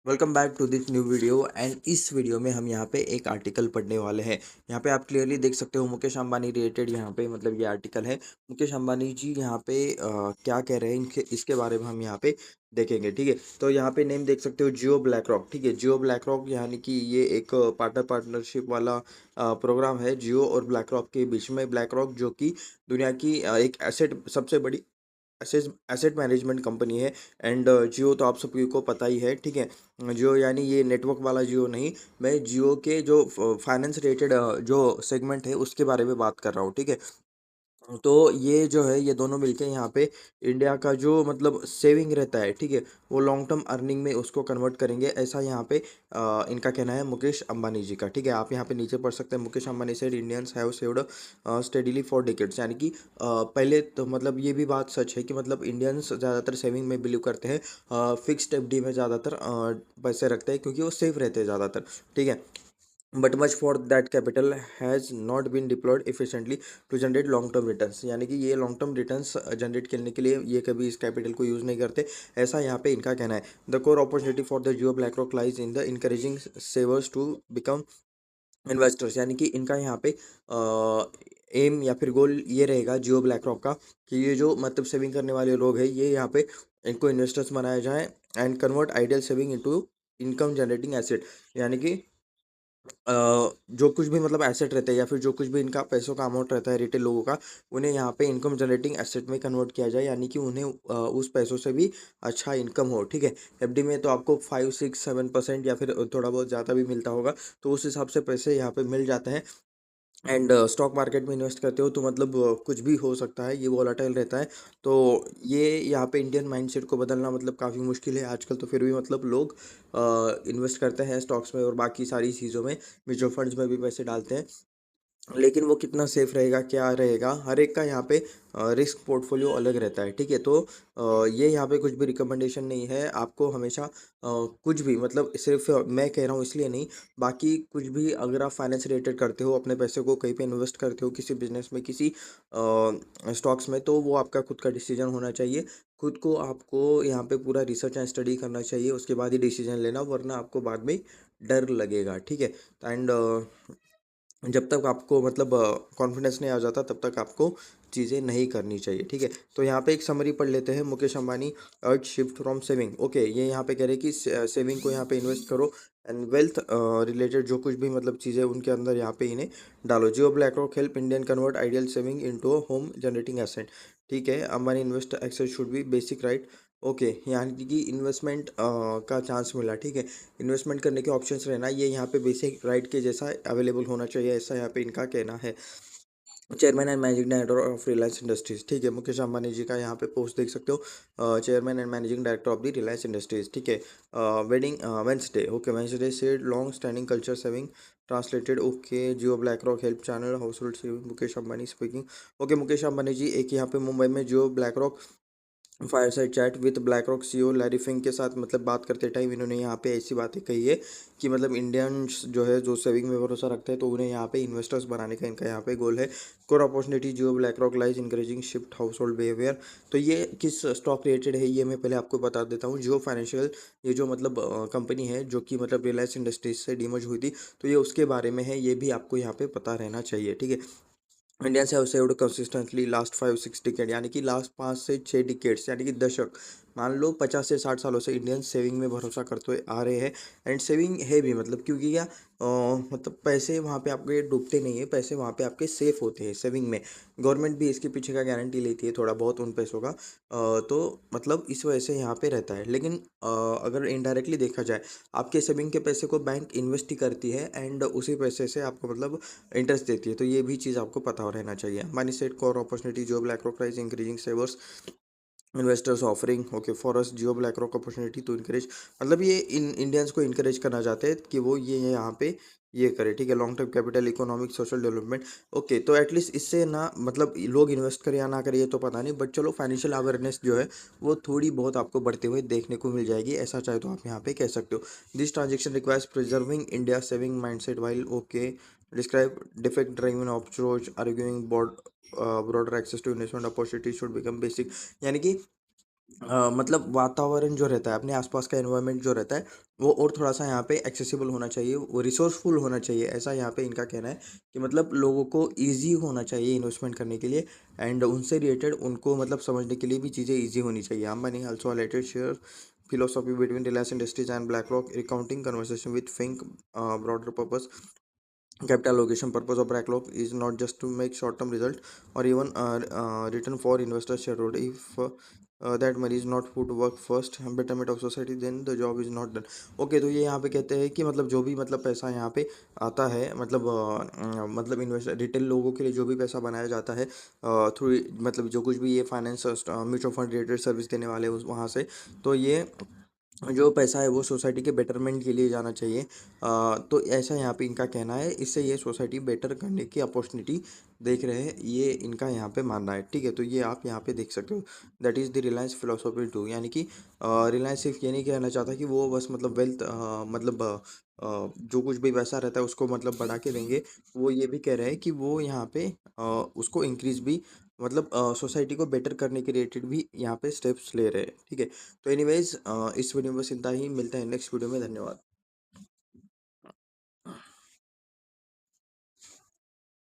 Welcome back to this new video and इस video में हम यहाँ पे एक आर्टिकल पढ़ने वाले हैं। यहाँ पे आप क्लियरली देख सकते हो मुकेश अंबानी रिलेटेड यहाँ पे मतलब ये आर्टिकल है। मुकेश अंबानी जी यहाँ पे क्या कह रहे हैं इनके इसके बारे में हम यहाँ पे देखेंगे। ठीक है, तो यहाँ पे नेम देख सकते हो जियो ब्लैक रॉक। ठीक है, जियो ब्लैक रॉक यानी कि ये एक पार्टनरशिप वाला प्रोग्राम है जियो और ब्लैक रॉक के बीच में। ब्लैक रॉक जो कि दुनिया की एक एसेट सबसे बड़ी एसेट एसेट मैनेजमेंट कंपनी है। एंड जियो तो आप सभी को पता ही है। ठीक है, जियो यानी ये नेटवर्क वाला जियो नहीं, मैं जियो के जो फाइनेंस रिलेटेड जो सेगमेंट है उसके बारे में बात कर रहा हूँ। ठीक है, तो ये जो है ये दोनों मिलके यहाँ पे इंडिया का जो मतलब सेविंग रहता है, ठीक है, वो लॉन्ग टर्म अर्निंग में उसको कन्वर्ट करेंगे, ऐसा यहाँ पे इनका कहना है मुकेश अंबानी जी का। ठीक है, आप यहाँ पे नीचे पढ़ सकते हैं Mukesh Ambani said Indians have saved steadily for decades, यानी कि पहले तो मतलब ये भी बात सच है कि मतलब इंडियंस ज़्यादातर सेविंग में बिलीव करते हैं, फिक्स्ड एफडी में ज़्यादातर पैसे रखते हैं क्योंकि वो सेफ रहते हैं ज़्यादातर। ठीक है, but much for that capital has not been deployed efficiently to generate long term returns, यानी कि ये लॉन्ग टर्म रिटर्न्स जनरेट करने के लिए ये कभी इस कैपिटल को यूज़ नहीं करते, ऐसा यहाँ पे इनका कहना है। The core opportunity for the Jio BlackRock lies in the encouraging savers to become investors, यानी कि इनका यहाँ पे एम या फिर गोल ये रहेगा जियो ब्लैक रॉक का कि ये जो मतलब सेविंग करने वाले लोग हैं ये यहाँ पे इनको इन्वेस्टर्स बनाया जाए and convert ideal saving into income generating asset, यानी कि जो कुछ भी मतलब एसेट रहता है या फिर जो कुछ भी इनका पैसों का अमाउंट रहता है रिटेल लोगों का, उन्हें यहाँ पे इनकम जनरेटिंग एसेट में कन्वर्ट किया जाए, यानी कि उन्हें उस पैसों से भी अच्छा इनकम हो। ठीक है, एफडी में तो आपको 5 6 7% या फिर थोड़ा बहुत ज़्यादा भी मिलता होगा, तो उस हिसाब से पैसे यहाँ पे मिल जाते हैं। एंड स्टॉक मार्केट में इन्वेस्ट करते हो तो मतलब कुछ भी हो सकता है, ये वॉलेटाइल रहता है। तो ये यहाँ पे इंडियन माइंडसेट को बदलना मतलब काफ़ी मुश्किल है आजकल, तो फिर भी मतलब लोग इन्वेस्ट करते हैं स्टॉक्स में और बाकी सारी चीज़ों में, म्यूचुअल फंड्स में भी पैसे डालते हैं। लेकिन वो कितना सेफ रहेगा क्या रहेगा, हर एक का यहाँ पे रिस्क पोर्टफोलियो अलग रहता है। ठीक है, तो ये यहाँ पे कुछ भी रिकमेंडेशन नहीं है आपको हमेशा कुछ भी मतलब सिर्फ मैं कह रहा हूँ इसलिए नहीं, बाकी कुछ भी अगर आप फाइनेंस रिलेटेड करते हो अपने पैसे को कहीं पे इन्वेस्ट करते हो किसी बिजनेस में किसी स्टॉक्स में, तो वो आपका खुद का डिसीजन होना चाहिए। खुद को आपको यहाँ पे पूरा रिसर्च एंड स्टडी करना चाहिए, उसके बाद ही डिसीजन लेना, वरना आपको बाद में डर लगेगा। ठीक है, एंड जब तक आपको मतलब कॉन्फिडेंस नहीं आ जाता तब तक आपको चीज़ें नहीं करनी चाहिए। ठीक है, तो यहाँ पे एक समरी पढ़ लेते हैं। मुकेश अंबानी अर्ज शिफ्ट फ्रॉम सेविंग, ओके, ये यहाँ पे कह रहे हैं कि सेविंग को यहाँ पे इन्वेस्ट करो एंड वेल्थ रिलेटेड जो कुछ भी मतलब चीज़ें उनके अंदर यहाँ पे इन्हें डालो। Jio BlackRock help Indian convert ideal saving into a home generating asset. ठीक है, Ambani invest access should be basic right, okay, यानी कि इन्वेस्टमेंट का चांस मिला। ठीक है, इन्वेस्टमेंट करने के ऑप्शंस रहना ये यहाँ पे बेसिक राइट के जैसा अवेलेबल होना चाहिए, ऐसा यहाँ पे इनका कहना है। Chairman and managing director of Reliance Industries, ठीक है, मुकेश अंबानी जी का यहाँ पे पोस्ट देख सकते हो, chairman and managing director of the Reliance Industries. ठीक है, वेडिंग वेंसडे, ओके, वेंसडे से long standing culture saving translated, okay, Jio BlackRock help channel household saving, Mukesh Ambani speaking. Okay, Mukesh Ambani ji एक यहाँ पे मुंबई में Jio BlackRock fireside chat with BlackRock CEO Larry Fink के साथ मतलब बात करते टाइम इन्होंने यहाँ पे ऐसी बातें कही है कि मतलब इंडियंस जो है जो सेविंग में भरोसा रखते हैं तो उन्हें यहाँ पे इन्वेस्टर्स बनाने का इनका यहाँ पे गोल है। Core opportunity Jio BlackRock lies encouraging shift household behaviour, तो ये किस स्टॉक रिलेटेड है ये मैं पहले आपको बता देता हूँ। जियो फाइनेंशियल ये जो मतलब कंपनी है जो कि मतलब रिलायंस इंडस्ट्रीज से डीमर्ज हुई थी, तो ये उसके बारे में है, ये भी आपको यहाँ पे पता रहना चाहिए। ठीक है, Indians have saved consistently last 5 6 decade, यानी कि लास्ट 5 से 6 डिकेट्स यानी कि दशक, मान लो 50 से 60 सालों से इंडियंस सेविंग में भरोसा करते हुए आ रहे हैं। एंड सेविंग है भी मतलब क्योंकि क्या मतलब पैसे वहाँ पे आपके डूबते नहीं है, पैसे वहाँ पे आपके सेफ होते हैं सेविंग में। गवर्नमेंट भी इसके पीछे का गारंटी लेती है थोड़ा बहुत उन पैसों का, तो मतलब इस वजह से यहाँ पे रहता है। लेकिन अगर इनडायरेक्टली देखा जाए आपके सेविंग के पैसे को बैंक इन्वेस्ट ही करती है एंड उसी पैसे से आपको मतलब इंटरेस्ट देती है, तो ये भी चीज़ आपको पता रहना चाहिए। मनी सेट कोर अपॉर्चुनिटी जो BlackRock price increasing savers investors offering, okay, for us Jio BlackRock opportunity to encourage, मतलब ये इन इंडियंस को इनकरेज करना चाहते हैं कि वो ये यहाँ पे ये करे। ठीक है, long term capital economic social development, okay, तो एटलीस्ट इससे ना मतलब लोग इन्वेस्ट करें या ना करें ये तो पता नहीं, बट चलो फाइनेंशियल अवेयरनेस जो है वो थोड़ी बहुत आपको बढ़ते हुए देखने को मिल जाएगी, ऐसा चाहे तो आप यहाँ पे कह सकते हो। This transaction requires preserving India saving mindset while, okay, describe defect driving approach arguing broader access to investment opportunity should become basic, यानी कि मतलब वातावरण जो रहता है, अपने आसपास का एनवायरनमेंट जो रहता है, वो और थोड़ा-सा यहाँ पे एक्सेसिबल होना चाहिए, वो रिसोर्सफुल होना चाहिए, ऐसा यहाँ पे इनका कहना है कि मतलब लोगों को ईज़ी होना चाहिए इन्वेस्टमेंट करने के लिए एंड उनसे रिलेटेड उनको मतलब समझने के लिए भी चीज़ें ईज़ी होनी चाहिए। Ambani also highlighted share philosophy between Reliance Industries and BlackRock, recounting conversation with Fink, broader purpose. Capital allocation purpose of BlackRock is not just to make short-term result or even return for investor shareholder. If that money is not put to work first, betterment of society, then the job is not done. Okay, तो ये यहाँ पे कहते हैं कि मतलब जो भी मतलब पैसा यहाँ पे आता है, मतलब मतलब इन्वेस्ट रिटेल लोगों के लिए जो भी पैसा बनाया जाता है थ्रू, मतलब जो कुछ भी ये finance mutual fund related service देने वाले उस वहाँ से, तो ये जो पैसा है वो सोसाइटी के बेटरमेंट के लिए जाना चाहिए। तो ऐसा यहाँ पे इनका कहना है, इससे ये सोसाइटी बेटर करने की अपॉर्चुनिटी देख रहे हैं, ये इनका यहाँ पे मानना है। ठीक है, तो ये आप यहाँ पे देख सकते हो, that is the Reliance philosophy too, यानी कि रिलायंस सिर्फ ये नहीं कहना चाहता कि वो बस मतलब वेल्थ मतलब जो कुछ भी पैसा रहता है उसको मतलब बढ़ा के देंगे, वो ये भी कह रहे हैं कि वो यहाँ पे उसको इंक्रीज भी मतलब सोसाइटी को बेटर करने के रिलेटेड भी यहाँ पे स्टेप्स ले रहे हैं। ठीक है, तो एनीवेज इस वीडियो में बस इतना ही, मिलता है नेक्स्ट वीडियो में, धन्यवाद।